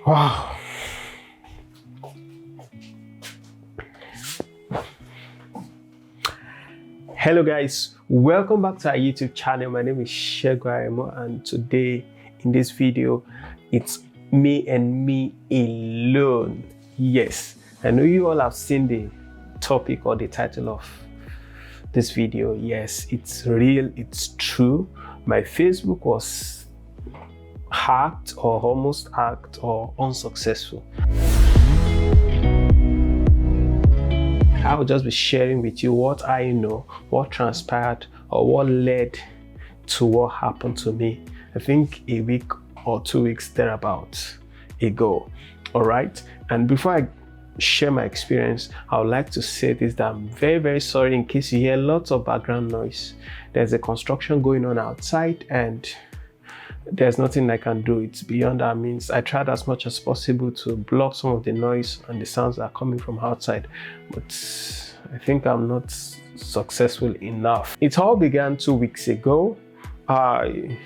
Wow. Hello guys, welcome back to our YouTube channel. My name is Shegun, and today in this video it's me and me alone. Yes, I know you all have seen the topic or the title of this video. Yes, it's real, it's true. My Facebook was hacked or almost hacked or unsuccessful. I will just be sharing with you what I know, what transpired, or what led to what happened to me. I think a week or 2 weeks thereabouts ago. All right. And before I share my experience, I would like to say this, that I'm very, very sorry in case you hear lots of background noise. There's a construction going on outside and there's nothing I can do. It's beyond our means. I tried as much as possible to block some of the noise and the sounds that are coming from outside, but I think I'm not successful enough. It all began 2 weeks ago. I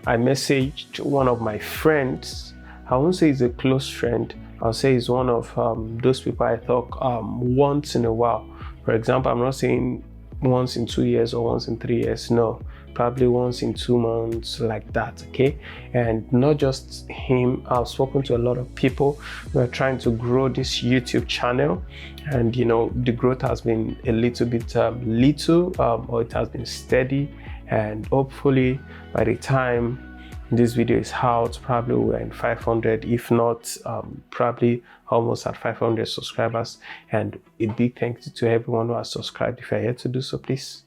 messaged one of my friends. I won't say he's a close friend. I'll say he's one of those people I talk once in a while. For example, I'm not saying once in 2 years or once in 3 years. No, probably once in 2 months, like that. Okay. And not just him, I've spoken to a lot of people who are trying to grow this YouTube channel, and you know, the growth has been a little bit or it has been steady, and hopefully by the time this video is out, probably we're in 500, if not probably almost at 500 subscribers. And a big thank you to everyone who has subscribed. If you're here to do so, please,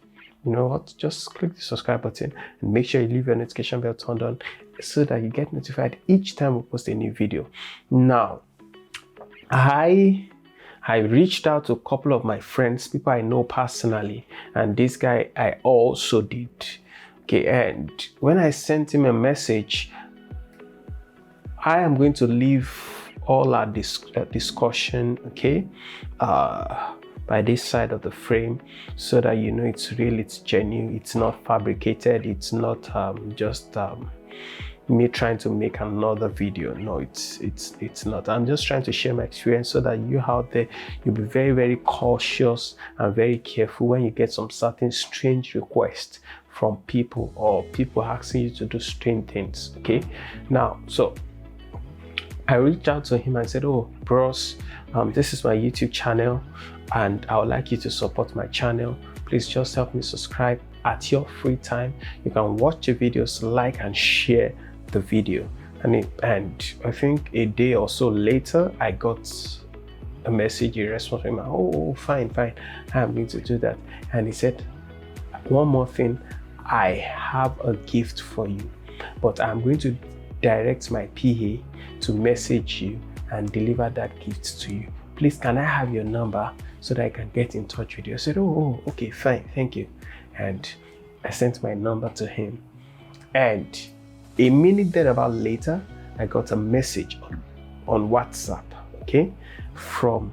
you know what, just click the subscribe button and make sure you leave your notification bell turned on so that you get notified each time we post a new video. Now, I reached out to a couple of my friends, people I know personally, and this guy I also did. Okay, and when I sent him a message, I am going to leave all our discussion, okay, by this side of the frame, so that you know it's real, it's genuine, it's not fabricated, it's not just me trying to make another video. No, it's not. I'm just trying to share my experience so that you out there, you'll be very, very cautious and very careful when you get some certain strange requests from people, or people asking you to do strange things. Okay, now, so I reached out to him and said, oh bros, this is my YouTube channel and I would like you to support my channel. Please just help me subscribe. At your free time, you can watch the videos, like and share the video. And I think a day or so later, I got a message, a response from him. Oh, fine, I'm going to do that. And he said, one more thing, I have a gift for you, but I'm going to direct my PA to message you and deliver that gift to you. Please, can I have your number so that I can get in touch with you? I said, oh, okay, fine, thank you. And I sent my number to him. And a minute thereabout later, I got a message on WhatsApp, okay, from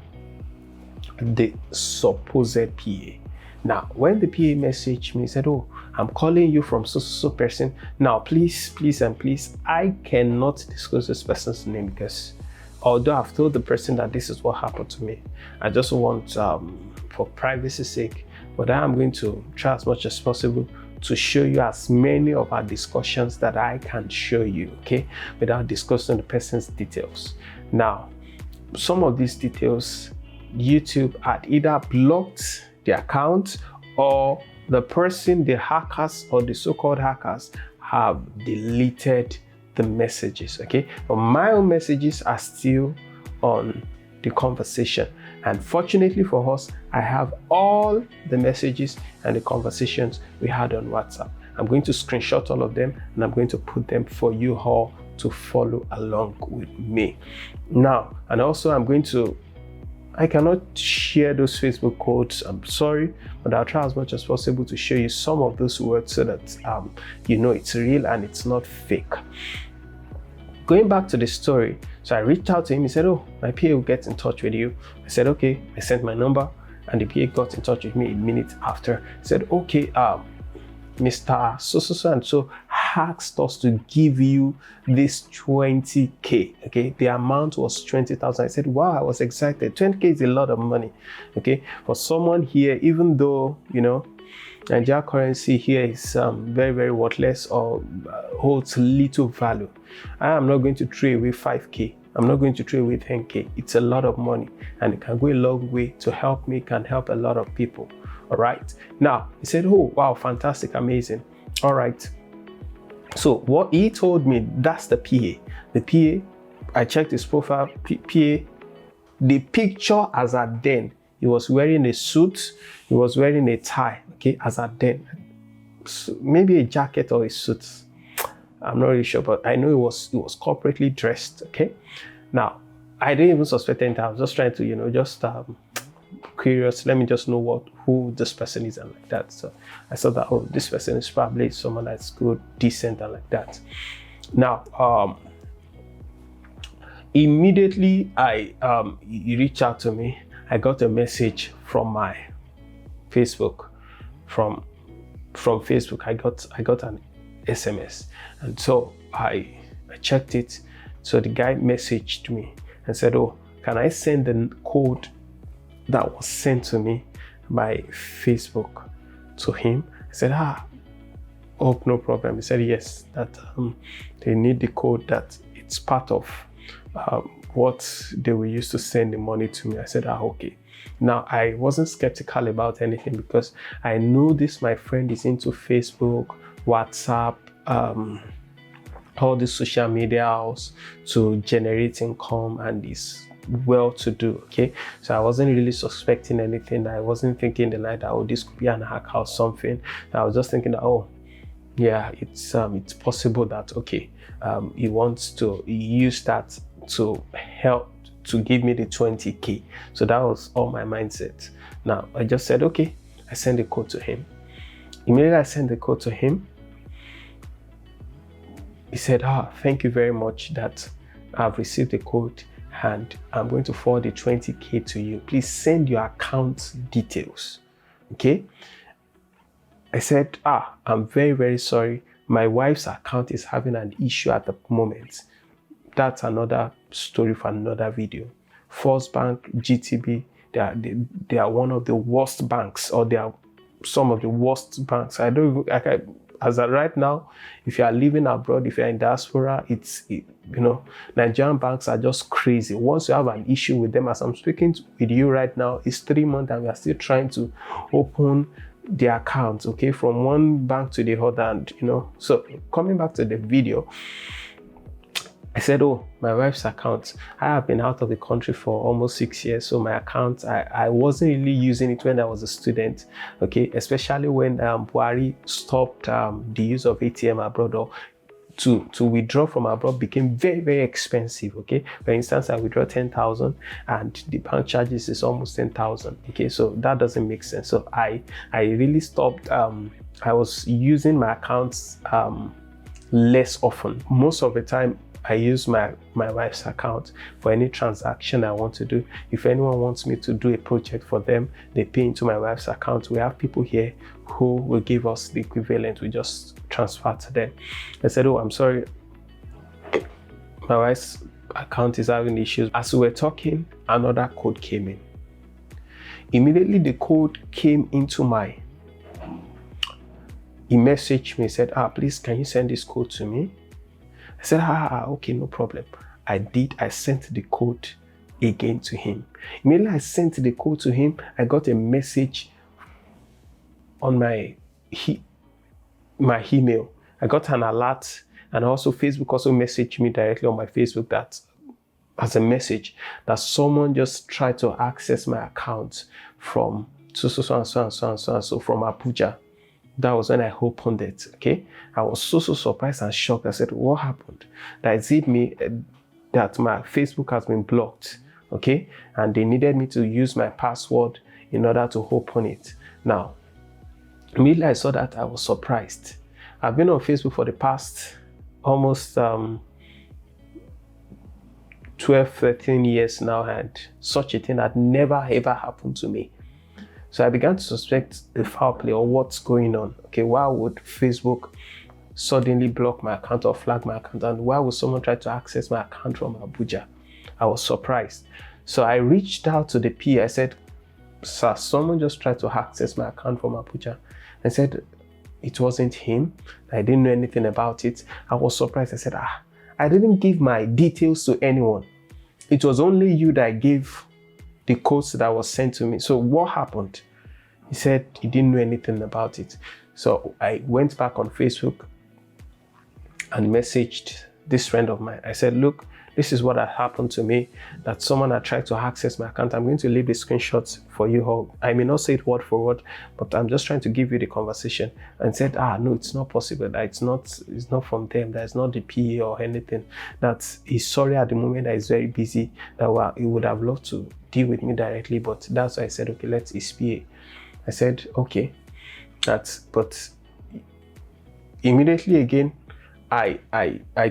the supposed PA. Now, when the PA messaged me, he said, oh, I'm calling you from so person. Now, please, I cannot disclose this person's name, because although I've told the person that this is what happened to me, I just want, for privacy's sake, but I am going to try as much as possible to show you as many of our discussions that I can show you, okay, without discussing the person's details. Now, some of these details, YouTube had either blocked the account, or the person, the hackers or the so-called hackers, have deleted the messages, okay? But my own messages are still on the conversation. And fortunately for us, I have all the messages and the conversations we had on WhatsApp. I'm going to screenshot all of them and I'm going to put them for you all to follow along with me. Now, and also I cannot share those Facebook codes, I'm sorry, but I'll try as much as possible to show you some of those words so that you know it's real and it's not fake. Going back to the story, so I reached out to him. He said, oh, my PA will get in touch with you. I said, okay. I sent my number and the PA got in touch with me a minute after. He said, okay, Mr. So and so asked us to give you this 20K. Okay, the amount was 20,000. I said, wow, I was excited. 20K is a lot of money. Okay, for someone here, even though, you know, Nigeria currency here is very, very worthless or holds little value, I am not going to trade away 5K. I'm not going to trade away 10K. It's a lot of money and it can go a long way to help me, can help a lot of people. All right. Now, he said, oh, wow, fantastic, amazing. All right. So what he told me, that's the PA. The PA, I checked his profile, PA, the picture as at then, he was wearing a suit, he was wearing a tie, okay, as at then. So maybe a jacket or a suit. I'm not really sure, but I know it was corporately dressed, okay? Now, I didn't even suspect anything. I was just trying to, you know, just curious, let me just know who this person is and like that. So I saw that, oh, this person is probably someone that's good, decent and like that. Now, immediately he reached out to me. I got a message from my Facebook, from Facebook. I got an SMS, and so I checked it. So the guy messaged me and said, oh, can I send the code that was sent to me by Facebook to him? I said, oh, no problem. He said, yes, that they need the code, that it's part of what they will use to send the money to me. I said, okay. Now, I wasn't skeptical about anything because I know this, my friend is into Facebook, WhatsApp, all the social media to generate income and is well to do. Okay, so I wasn't really suspecting anything. I wasn't thinking the night that, oh, this could be an hack or something. I was just thinking that, oh yeah, it's possible that, okay, he wants to use that to help to give me the 20K. So that was all my mindset. Now I just said, okay, I sent the code to him. Immediately I sent the code to him. He said, thank you very much that I've received the code and I'm going to forward the 20K to you. Please send your account details. Okay. I said, I'm very, very sorry. My wife's account is having an issue at the moment. That's another story for another video. First Bank, GTB, they are one of the worst banks, or they are some of the worst banks. As of right now, if you are living abroad, if you're in diaspora, you know, Nigerian banks are just crazy. Once you have an issue with them, as I'm speaking with you right now, it's 3 months and we are still trying to open the accounts, okay, from one bank to the other. And, you know, so coming back to the video, I said, oh, my wife's account, I have been out of the country for almost 6 years. So my account, I wasn't really using it when I was a student, okay, especially when Buhari stopped the use of ATM abroad, or to withdraw from abroad became very, very expensive, okay. For instance, I withdraw 10,000 and the bank charges is almost 10,000, okay. So that doesn't make sense. So I really stopped, I was using my accounts less often. Most of the time, I use my wife's account for any transaction I want to do. If anyone wants me to do a project for them, they pay into my wife's account. We have people here who will give us the equivalent. We just transfer to them. I said, oh, I'm sorry, my wife's account is having issues. As we were talking, another code came in. Immediately the code came into he messaged me, said, please, can you send this code to me? I said, okay, no problem. I did. I sent the code again to him. Immediately I sent the code to him, I got a message on my email. I got an alert, and also Facebook also messaged me directly on my Facebook that as a message that someone just tried to access my account from so from Aputure. That was when I opened it, okay? I was so surprised and shocked. I said, what happened? That is it me that my Facebook has been blocked, okay? And they needed me to use my password in order to open it. Now, immediately I saw that, I was surprised. I've been on Facebook for the past almost 12, 13 years now, and such a thing had never ever happened to me. So I began to suspect a foul play or what's going on. Okay, why would Facebook suddenly block my account or flag my account? And why would someone try to access my account from Abuja? I was surprised. So I reached out to the PA. I said, sir, someone just tried to access my account from Abuja. I said, it wasn't him. I didn't know anything about it. I was surprised. I said, I didn't give my details to anyone. It was only you that gave the codes that was sent to me. So what happened? He said he didn't know anything about it. So I went back on Facebook and messaged this friend of mine. I said, look, this is what had happened to me, that someone had tried to access my account. I'm going to leave the screenshots for you all. I may not say it word for word, but I'm just trying to give you the conversation. And said, no, it's not possible. That it's not from them. That it's not the PA or anything. That he's sorry at the moment, that he's very busy. That he would have loved to deal with me directly, but that's why I said, okay, let's PA. I said, okay, but immediately again, I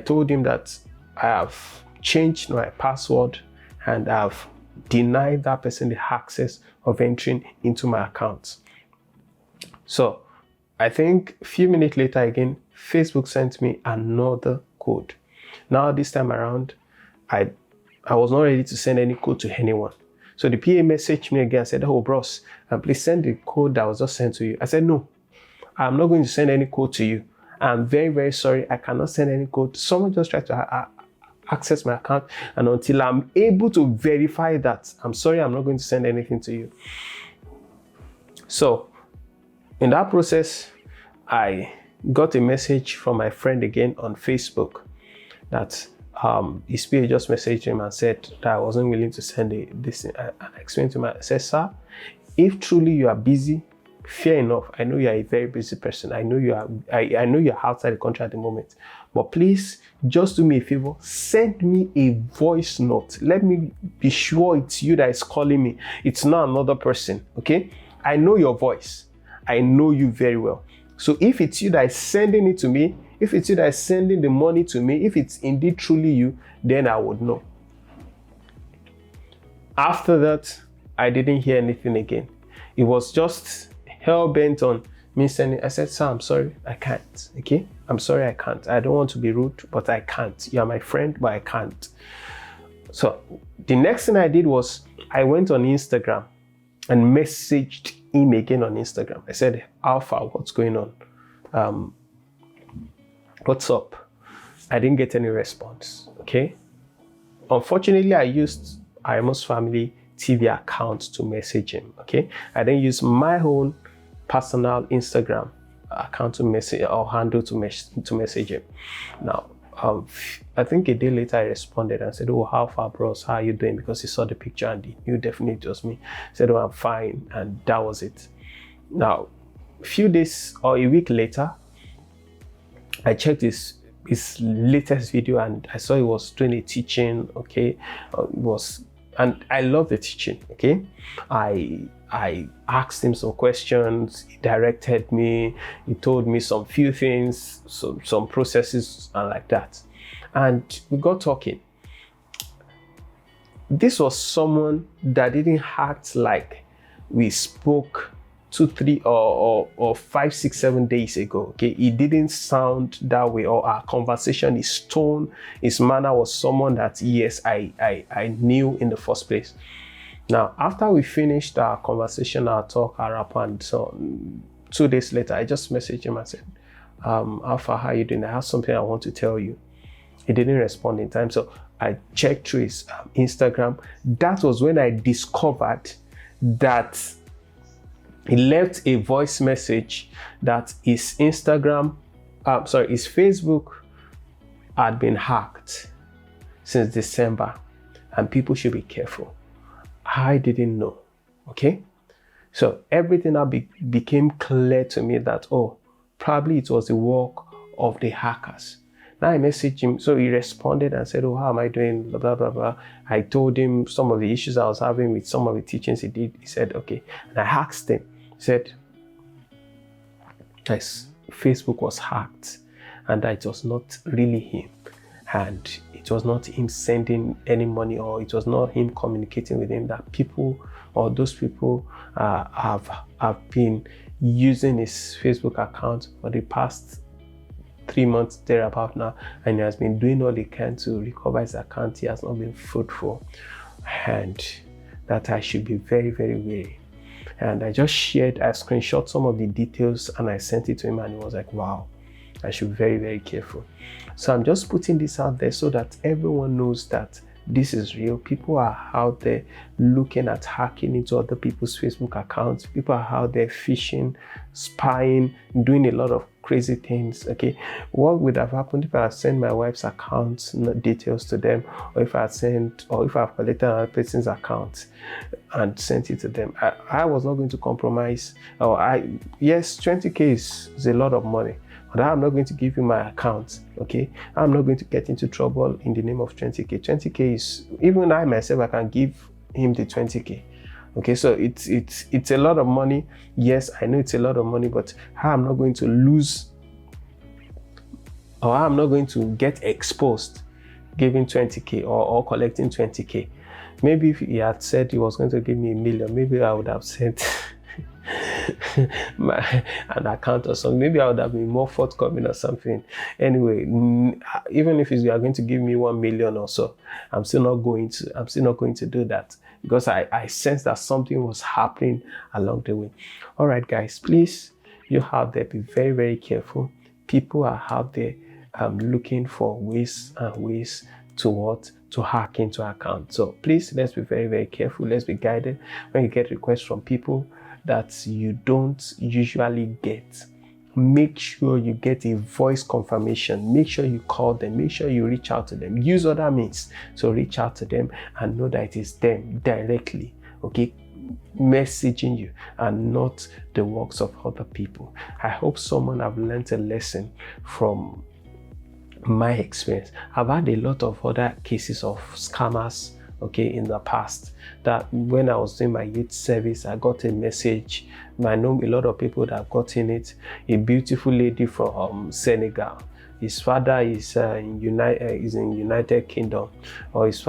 told him that I have changed my password and I've denied that person the access of entering into my account. So I think a few minutes later again, Facebook sent me another code. Now this time around, I was not ready to send any code to anyone. So the PA messaged me again and said, oh bros, please send the code that was just sent to you. I said, no, I'm not going to send any code to you. I'm very, very sorry. I cannot send any code. Someone just tried to access my account, and until I'm able to verify that, I'm sorry, I'm not going to send anything to you. So in that process, I got a message from my friend again on Facebook that his PA just messaged him and said that I wasn't willing to send this. I explained to him, I said, sir, if truly you are busy, fair enough. I know you are a very busy person. I know you are. I know you're outside the country at the moment. But please, just do me a favor. Send me a voice note. Let me be sure it's you that is calling me. It's not another person. Okay? I know your voice. I know you very well. So if it's you that is sending it to me, if it's you that is sending the money to me, if it's indeed truly you, then I would know. After that, I didn't hear anything again. It was just hell bent on me sending. I said, sir, I'm sorry, I can't. Okay, I'm sorry, I can't. I don't want to be rude, but I can't. You are my friend, but I can't. So the next thing I did was I went on Instagram and messaged him again on Instagram. I said, Alpha, what's going on? What's up? I didn't get any response. Okay. Unfortunately, I used IMO's family TV account to message him. Okay. I then used my own personal Instagram account to message or handle to message him. Now, I think a day later I responded and said, oh, how far, bros? How are you doing? Because he saw the picture and he knew definitely it was me. I said, oh, I'm fine. And that was it. Now, a few days or a week later, I checked his latest video and I saw he was doing a teaching. Okay, and I love the teaching. Okay, I asked him some questions. He directed me. He told me some few things, some processes and like that. And we got talking. This was someone that didn't act like we spoke 2, 3 or 5, 6, 7 days ago. Okay, he didn't sound that way, or our conversation, his tone, his manner was someone that yes, I knew in the first place. Now, after we finished our conversation, our talk, our rapport, and so 2 days later, I just messaged him and said, Alpha, how are you doing? I have something I want to tell you. He didn't respond in time, so I checked through his Instagram. That was when I discovered that he left a voice message that his his Facebook had been hacked since December, and people should be careful. I didn't know. Okay, so everything now became clear to me that, oh, probably it was the work of the hackers. Now I messaged him, so he responded and said, oh, how am I doing, blah, blah, blah, blah. I told him some of the issues I was having with some of the teachings he did. He said, okay. And I asked him, he said, yes, Facebook was hacked and that it was not really him. and it was not him sending any money, or it was not him communicating with him, that people, or those people have been using his Facebook account for the past 3 months thereabout now, and he has been doing all he can to recover his account. He has not been fruitful, and that I should be very, very wary. And I just screenshot some of the details and I sent it to him, and he was like, wow, I should be very, very careful. So I'm just putting this out there so that everyone knows that this is real. People are out there looking at hacking into other people's Facebook accounts. People are out there phishing, spying, doing a lot of crazy things. Okay, what would have happened if I sent my wife's account details to them, or if I've collected another person's account and sent it to them? I was not going to compromise. Yes, 20K is a lot of money, but I'm not going to give you my account. Okay, I'm not going to get into trouble in the name of 20K. 20K is, even I myself, I can give him the 20K. Okay, so it's a lot of money. Yes, I know it's a lot of money, but I'm not going to lose, or I'm not going to get exposed giving 20K or collecting 20K. Maybe if he had said he was going to give me $1 million, maybe I would have sent an account or something. Maybe I would have been more forthcoming or something. Anyway, even if you are going to give me 1 million or so, I'm still not going to do that, because I sense that something was happening along the way. All right, guys, please, you out there, be very, very careful. People are out there looking for ways and ways to hack into accounts. So please, let's be very, very careful. Let's be guided. When you get requests from people that you don't usually get, make sure you get a voice confirmation. Make sure you call them. Make sure you reach out to them. Use other means to reach out to them and know that it is them directly, okay, messaging you and not the works of other people. I hope someone have learned a lesson from my experience. I've had a lot of other cases of scammers, okay, in the past, that when I was doing my youth service, I got a message. I know a lot of people that have gotten it. A beautiful lady from Senegal. His father is in United Kingdom, or his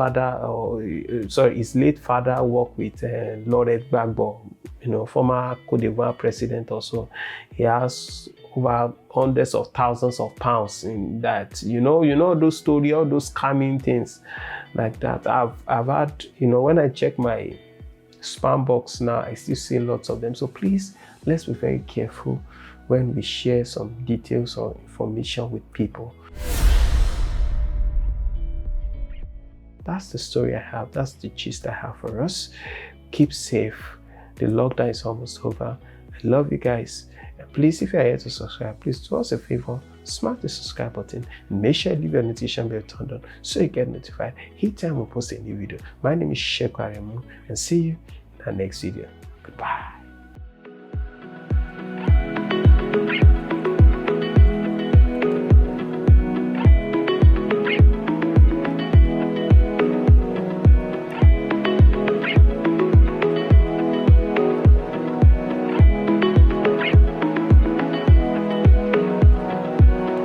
late father worked with Laurent Gbagbo, former Cote d'Ivoire president. Also, he has over hundreds of thousands of pounds in that. You know those stories, all those scamming things like that. I've had, when I check my spam box now, I still see lots of them. So please, let's be very careful when we share some details or information with people. That's the story I have. That's the gist I have for us. Keep safe. The lockdown is almost over. I love you guys. And please, if you are here to subscribe, please do us a favor, smash the subscribe button and make sure you leave your notification bell turned on so you get notified each time we post a new video. My name is Sheku Aremu, and see you in our next video. Goodbye.